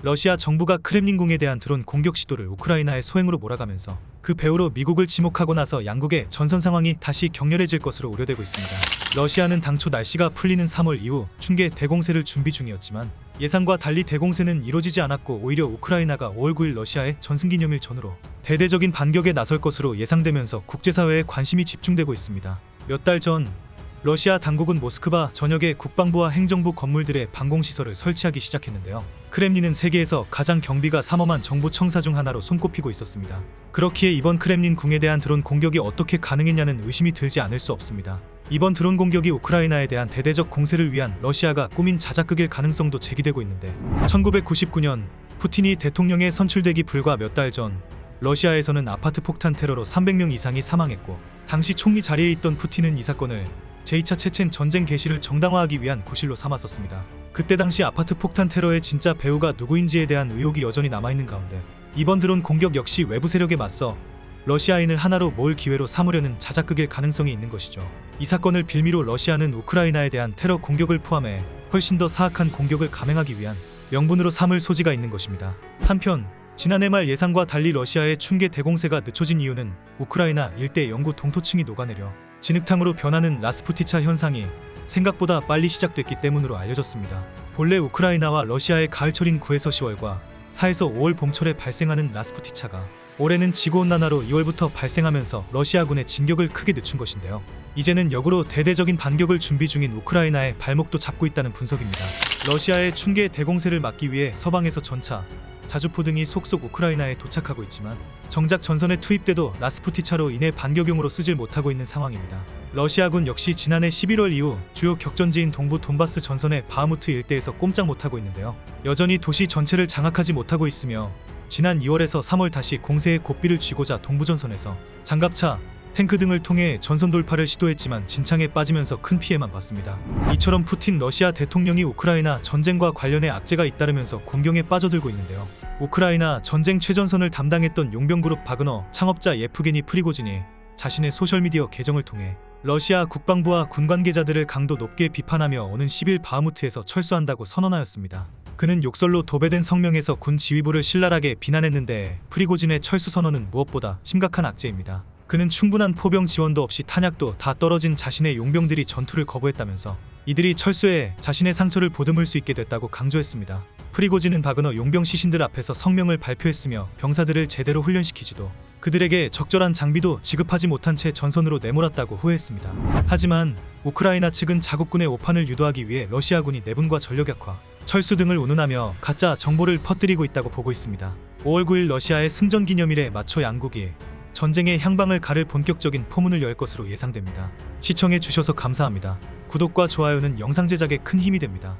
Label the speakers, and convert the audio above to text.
Speaker 1: 러시아 정부가 크렘린궁에 대한 드론 공격 시도를 우크라이나의 소행으로 몰아가면서 그 배후로 미국을 지목하고 나서 양국의 전선 상황이 다시 격렬해질 것으로 우려되고 있습니다. 러시아는 당초 날씨가 풀리는 3월 이후 충계 대공세를 준비 중이었지만 예상과 달리 대공세는 이뤄지지 않았고 오히려 우크라이나가 5월 9일 러시아의 전승기념일 전후로 대대적인 반격에 나설 것으로 예상되면서 국제사회에 관심이 집중되고 있습니다. 몇 달 전 러시아 당국은 모스크바 전역의 국방부와 행정부 건물들의 방공시설을 설치하기 시작했는데요. 크렘린은 세계에서 가장 경비가 삼엄한 정부 청사 중 하나로 손꼽히고 있었습니다. 그렇기에 이번 크렘린 궁에 대한 드론 공격이 어떻게 가능했냐는 의심이 들지 않을 수 없습니다. 이번 드론 공격이 우크라이나에 대한 대대적 공세를 위한 러시아가 꾸민 자작극일 가능성도 제기되고 있는데 1999년 푸틴이 대통령에 선출되기 불과 몇 달 전 러시아에서는 아파트 폭탄 테러로 300명 이상이 사망했고 당시 총리 자리에 있던 푸틴은 이 사건을 제2차 체첸 전쟁 개시를 정당화하기 위한 구실로 삼았었습니다. 그때 당시 아파트 폭탄 테러의 진짜 배후가 누구인지에 대한 의혹이 여전히 남아있는 가운데 이번 드론 공격 역시 외부 세력에 맞서 러시아인을 하나로 모을 기회로 삼으려는 자작극일 가능성이 있는 것이죠. 이 사건을 빌미로 러시아는 우크라이나에 대한 테러 공격을 포함해 훨씬 더 사악한 공격을 감행하기 위한 명분으로 삼을 소지가 있는 것입니다. 한편 지난해 말 예상과 달리 러시아의 충계 대공세가 늦춰진 이유는 우크라이나 일대 영구 동토층이 녹아내려 진흙탕으로 변하는 라스푸티차 현상이 생각보다 빨리 시작됐기 때문으로 알려졌습니다. 본래 우크라이나와 러시아의 가을철인 9에서 10월과 4에서 5월 봄철에 발생하는 라스푸티차가 올해는 지구온난화로 2월부터 발생하면서 러시아군의 진격을 크게 늦춘 것인데요. 이제는 역으로 대대적인 반격을 준비 중인 우크라이나의 발목도 잡고 있다는 분석입니다. 러시아의 충계 대공세를 막기 위해 서방에서 전차, 자주포 등이 속속 우크라이나에 도착하고 있지만 정작 전선에 투입돼도 라스푸티차로 인해 반격용으로 쓰질 못하고 있는 상황입니다. 러시아군 역시 지난해 11월 이후 주요 격전지인 동부 돈바스 전선의 바흐무트 일대에서 꼼짝 못하고 있는데요. 여전히 도시 전체를 장악하지 못하고 있으며 지난 2월에서 3월 다시 공세의 고삐를 쥐고자 동부전선에서 장갑차, 탱크 등을 통해 전선 돌파를 시도했지만 진창에 빠지면서 큰 피해만 봤습니다. 이처럼 푸틴 러시아 대통령이 우크라이나 전쟁과 관련해 악재가 잇따르면서 곤경에 빠져들고 있는데요. 우크라이나 전쟁 최전선을 담당했던 용병그룹 바그너 창업자 예프게니 프리고진이 자신의 소셜미디어 계정을 통해 러시아 국방부와 군 관계자들을 강도 높게 비판하며 오는 10일 바흐무트에서 철수한다고 선언하였습니다. 그는 욕설로 도배된 성명에서 군 지휘부를 신랄하게 비난했는데 프리고진의 철수 선언은 무엇보다 심각한 악재입니다. 그는 충분한 포병 지원도 없이 탄약도 다 떨어진 자신의 용병들이 전투를 거부했다면서 이들이 철수해 자신의 상처를 보듬을 수 있게 됐다고 강조했습니다. 프리고진은 바그너 용병 시신들 앞에서 성명을 발표했으며 병사들을 제대로 훈련시키지도 그들에게 적절한 장비도 지급하지 못한 채 전선으로 내몰았다고 후회했습니다. 하지만 우크라이나 측은 자국군의 오판을 유도하기 위해 러시아군이 내분과 전력 약화, 철수 등을 운운하며 가짜 정보를 퍼뜨리고 있다고 보고 있습니다. 5월 9일 러시아의 승전기념일에 맞춰 양국이 전쟁의 향방을 가를 본격적인 포문을 열 것으로 예상됩니다. 시청해 주셔서 감사합니다. 구독과 좋아요는 영상 제작에 큰 힘이 됩니다.